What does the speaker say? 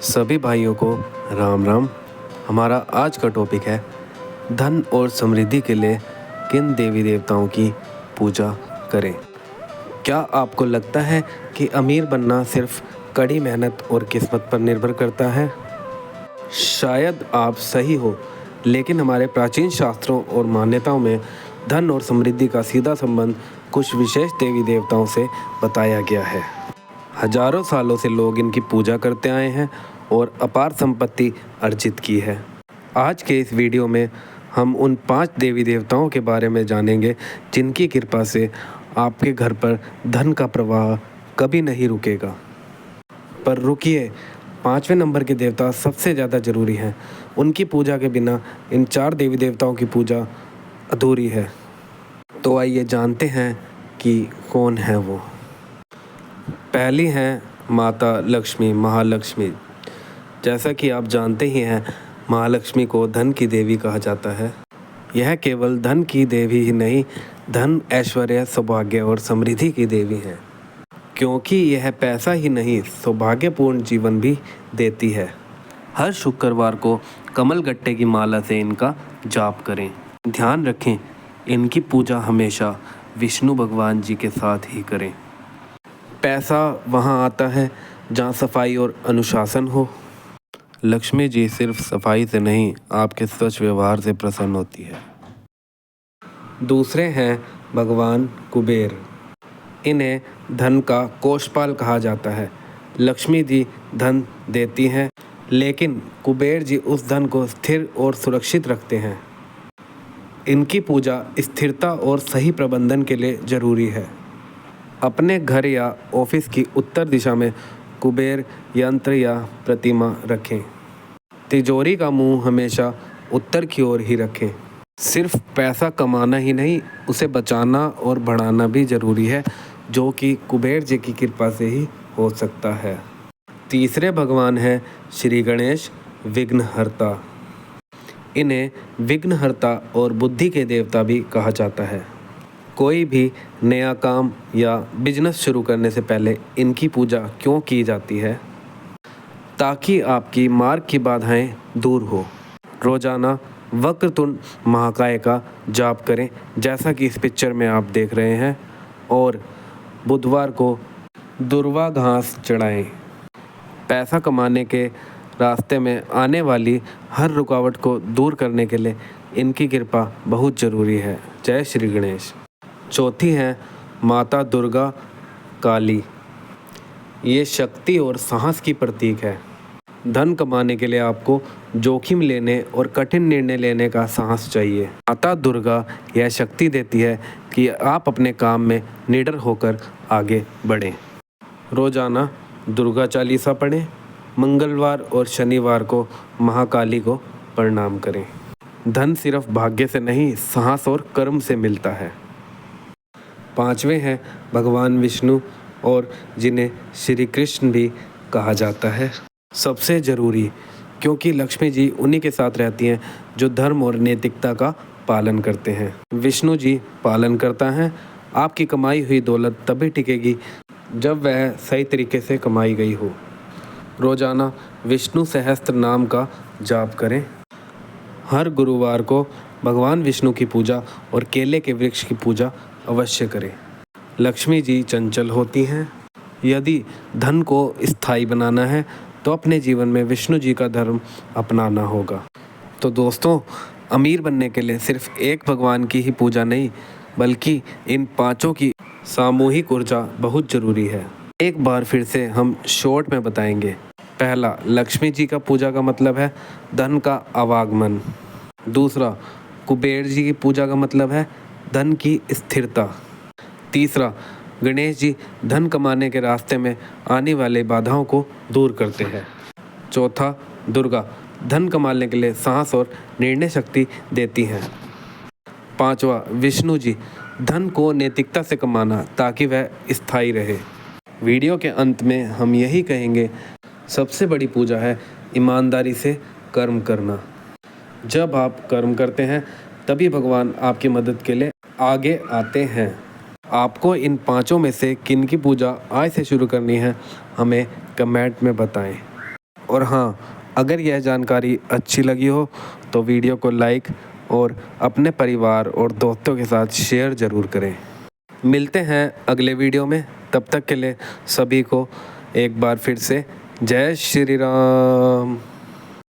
सभी भाइयों को राम राम। हमारा आज का टॉपिक है धन और समृद्धि के लिए किन देवी देवताओं की पूजा करें। क्या आपको लगता है कि अमीर बनना सिर्फ कड़ी मेहनत और किस्मत पर निर्भर करता है? शायद आप सही हो, लेकिन हमारे प्राचीन शास्त्रों और मान्यताओं में धन और समृद्धि का सीधा संबंध कुछ विशेष देवी देवताओं से बताया गया है। हजारों सालों से लोग इनकी पूजा करते आए हैं और अपार संपत्ति अर्जित की है। आज के इस वीडियो में हम उन 5 देवी देवताओं के बारे में जानेंगे जिनकी कृपा से आपके घर पर धन का प्रवाह कभी नहीं रुकेगा। पर रुकिए, 5वें नंबर के देवता सबसे ज़्यादा ज़रूरी हैं। उनकी पूजा के बिना इन 4 देवी देवताओं की पूजा अधूरी है। तो आइए जानते हैं कि कौन है वो। पहली हैं माता लक्ष्मी, महालक्ष्मी। जैसा कि आप जानते ही हैं, महालक्ष्मी को धन की देवी कहा जाता है। यह केवल धन की देवी ही नहीं, धन, ऐश्वर्य, सौभाग्य और समृद्धि की देवी हैं, क्योंकि यह पैसा ही नहीं, सौभाग्यपूर्ण जीवन भी देती है। हर शुक्रवार को कमल गट्टे की माला से इनका जाप करें। ध्यान रखें, इनकी पूजा हमेशा विष्णु भगवान जी के साथ ही करें। पैसा वहाँ आता है जहाँ सफाई और अनुशासन हो। लक्ष्मी जी सिर्फ सफाई से नहीं, आपके स्वच्छ व्यवहार से प्रसन्न होती है। दूसरे हैं भगवान कुबेर। इन्हें धन का कोषपाल कहा जाता है। लक्ष्मी जी धन देती हैं, लेकिन कुबेर जी उस धन को स्थिर और सुरक्षित रखते हैं। इनकी पूजा स्थिरता और सही प्रबंधन के लिए ज़रूरी है। अपने घर या ऑफिस की उत्तर दिशा में कुबेर यंत्र या प्रतिमा रखें। तिजोरी का मुंह हमेशा उत्तर की ओर ही रखें। सिर्फ पैसा कमाना ही नहीं, उसे बचाना और बढ़ाना भी ज़रूरी है, जो कि कुबेर जी की कृपा से ही हो सकता है। तीसरे भगवान हैं श्री गणेश, विघ्नहर्ता। इन्हें विघ्नहर्ता और बुद्धि के देवता भी कहा जाता है। कोई भी नया काम या बिजनेस शुरू करने से पहले इनकी पूजा क्यों की जाती है? ताकि आपकी मार्ग की बाधाएं दूर हो। रोजाना वक्रतुंड महाकाय का जाप करें, जैसा कि इस पिक्चर में आप देख रहे हैं, और बुधवार को दुर्वा घास चढ़ाएं। पैसा कमाने के रास्ते में आने वाली हर रुकावट को दूर करने के लिए इनकी कृपा बहुत ज़रूरी है। जय श्री गणेश। चौथी हैं माता दुर्गा काली। ये शक्ति और साहस की प्रतीक है। धन कमाने के लिए आपको जोखिम लेने और कठिन निर्णय लेने का साहस चाहिए। माता दुर्गा यह शक्ति देती है कि आप अपने काम में निडर होकर आगे बढ़ें। रोजाना दुर्गा चालीसा पढ़ें। मंगलवार और शनिवार को महाकाली को प्रणाम करें। धन सिर्फ भाग्य से नहीं, साहस और कर्म से मिलता है। 5वें हैं भगवान विष्णु, और जिन्हें श्री कृष्ण भी कहा जाता है। सबसे ज़रूरी, क्योंकि लक्ष्मी जी उन्हीं के साथ रहती हैं जो धर्म और नैतिकता का पालन करते हैं। विष्णु जी पालन करता है। आपकी कमाई हुई दौलत तभी टिकेगी जब वह सही तरीके से कमाई गई हो। रोज़ाना विष्णु सहस्त्र नाम का जाप करें। हर गुरुवार को भगवान विष्णु की पूजा और केले के वृक्ष की पूजा अवश्य करें। लक्ष्मी जी चंचल होती हैं। यदि धन को स्थायी बनाना है तो अपने जीवन में विष्णु जी का धर्म अपनाना होगा। तो दोस्तों, अमीर बनने के लिए सिर्फ एक भगवान की ही पूजा नहीं, बल्कि इन 5 की सामूहिक ऊर्जा बहुत ज़रूरी है। एक बार फिर से हम शॉर्ट में बताएंगे। पहला, लक्ष्मी जी का पूजा का मतलब है धन का आवागमन। दूसरा, कुबेर जी की पूजा का मतलब है धन की स्थिरता। तीसरा, गणेश जी धन कमाने के रास्ते में आने वाले बाधाओं को दूर करते हैं। चौथा, दुर्गा धन कमाने के लिए साहस और निर्णय शक्ति देती हैं। 5वां, विष्णु जी धन को नैतिकता से कमाना ताकि वह स्थायी रहे। वीडियो के अंत में हम यही कहेंगे, सबसे बड़ी पूजा है ईमानदारी से कर्म करना। जब आप कर्म करते हैं तभी भगवान आपकी मदद के लिए आगे आते हैं। आपको इन 5 में से किन की पूजा आज से शुरू करनी है, हमें कमेंट में बताएं। और हाँ, अगर यह जानकारी अच्छी लगी हो तो वीडियो को लाइक और अपने परिवार और दोस्तों के साथ शेयर ज़रूर करें। मिलते हैं अगले वीडियो में, तब तक के लिए सभी को एक बार फिर से जय श्री राम।